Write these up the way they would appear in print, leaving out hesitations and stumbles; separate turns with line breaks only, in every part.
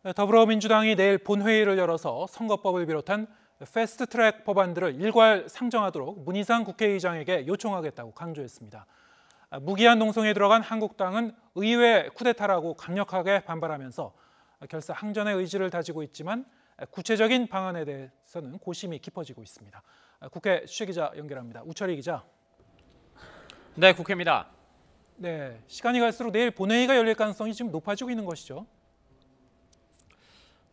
더불어민주당이 내일 본회의를 열어서 선거법을 비롯한 패스트트랙 법안들을 일괄 상정하도록 문희상 국회의장에게 요청하겠다고 강조했습니다. 무기한 농성에 들어간 한국당은 의회 쿠데타라고 강력하게 반발하면서 결사 항전의 의지를 다지고 있지만 구체적인 방안에 대해서는 고심이 깊어지고 있습니다. 국회 취재기자 연결합니다. 우철희 기자.
네, 국회입니다.
네, 시간이 갈수록 내일 본회의가 열릴 가능성이 지금 높아지고 있는 것이죠.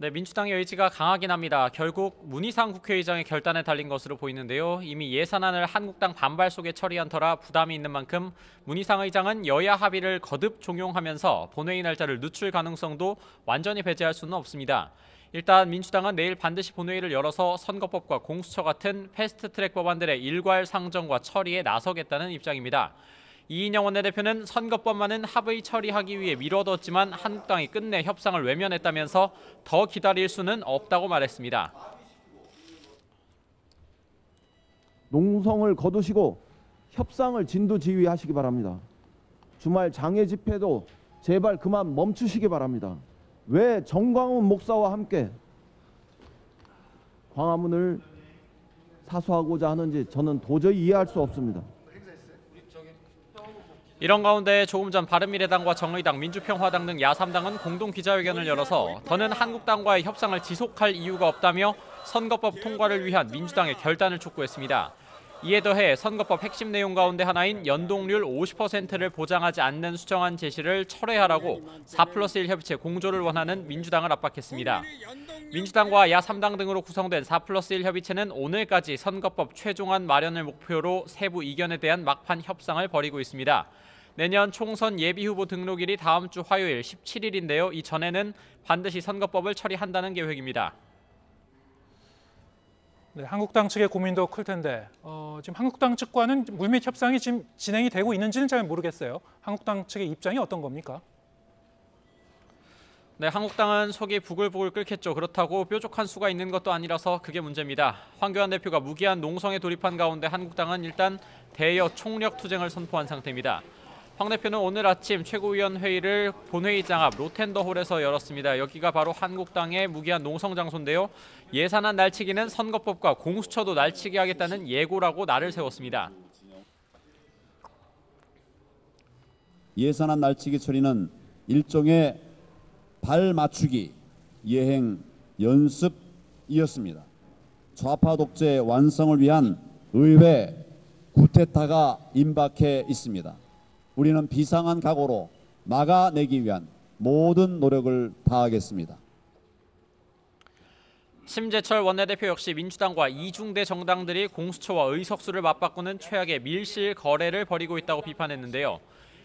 네, 민주당의 의지가 강하긴 합니다. 결국 문희상 국회의장의 결단에 달린 것으로 보이는데요. 이미 예산안을 한국당 반발 속에 처리한 터라 부담이 있는 만큼 문희상 의장은 여야 합의를 거듭 종용하면서 본회의 날짜를 늦출 가능성도 완전히 배제할 수는 없습니다. 일단 민주당은 내일 반드시 본회의를 열어서 선거법과 공수처 같은 패스트트랙 법안들의 일괄 상정과 처리에 나서겠다는 입장입니다. 이인영 원내대표는 선거법만은 합의 처리하기 위해 미뤄뒀지만 한국당이 끝내 협상을 외면했다면서 더 기다릴 수는 없다고 말했습니다.
농성을 거두시고 협상을 진두지휘하시기 바랍니다. 주말 장애 집회도 제발 그만 멈추시기 바랍니다. 왜 정광훈 목사와 함께 광화문을 사수하고자 하는지 저는 도저히 이해할 수 없습니다.
이런 가운데 조금 전 바른미래당과 정의당, 민주평화당 등 야3당은 공동 기자회견을 열어서 더는 한국당과의 협상을 지속할 이유가 없다며 선거법 통과를 위한 민주당의 결단을 촉구했습니다. 이에 더해 선거법 핵심 내용 가운데 하나인 연동률 50%를 보장하지 않는 수정안 제시를 철회하라고 4+1 협의체 공조를 원하는 민주당을 압박했습니다. 민주당과 야3당 등으로 구성된 4+1 협의체는 오늘까지 선거법 최종안 마련을 목표로 세부 이견에 대한 막판 협상을 벌이고 있습니다. 내년 총선 예비후보 등록일이 다음 주 화요일 17일인데요. 이전에는 반드시 선거법을 처리한다는 계획입니다.
네, 한국당 측의 고민도 클 텐데 지금 한국당 측과는 물밑 협상이 지금 진행이 되고 있는지는 잘 모르겠어요. 한국당 측의 입장이 어떤 겁니까?
네, 한국당은 속이 부글부글 끓겠죠. 그렇다고 뾰족한 수가 있는 것도 아니라서 그게 문제입니다. 황교안 대표가 무기한 농성에 돌입한 가운데 한국당은 일단 대여 총력 투쟁을 선포한 상태입니다. 황 대표는 오늘 아침 최고위원 회의를 본회의장 앞 로텐더홀에서 열었습니다. 여기가 바로 한국당의 무기한 농성 장소인데요. 예산안 날치기는 선거법과 공수처도 날치기 하겠다는 예고라고 날을 세웠습니다.
예산안 날치기 처리는 일종의 발 맞추기 예행 연습이었습니다. 좌파 독재 완성을 위한 의회 쿠데타가 임박해 있습니다. 우리는 비상한 각오로 막아내기 위한 모든 노력을 다하겠습니다.
심재철 원내대표 역시 민주당과 이중대 정당들이 공수처와 의석수를 맞바꾸는 최악의 밀실 거래를 벌이고 있다고 비판했는데요.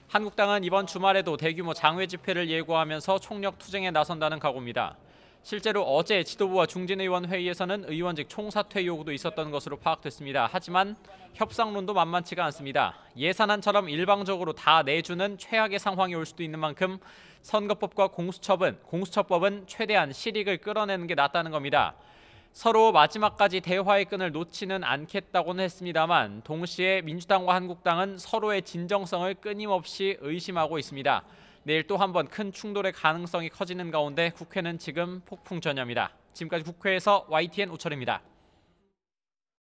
한국당은 이번 주말에도 대규모 장외 집회를 예고하면서 총력 투쟁에 나선다는 각오입니다. 실제로 어제 지도부와 중진의원 회의에서는 의원직 총사퇴 요구도 있었던 것으로 파악됐습니다. 하지만 협상론도 만만치가 않습니다. 예산안처럼 일방적으로 다 내주는 최악의 상황이 올 수도 있는 만큼 선거법과 공수처법은 최대한 실익을 끌어내는 게 낫다는 겁니다. 서로 마지막까지 대화의 끈을 놓지는 않겠다고는 했습니다만 동시에 민주당과 한국당은 서로의 진정성을 끊임없이 의심하고 있습니다. 내일 또 한 번 큰 충돌의 가능성이 커지는 가운데 국회는 지금 폭풍 전야입니다. 지금까지 국회에서 YTN 우철입니다.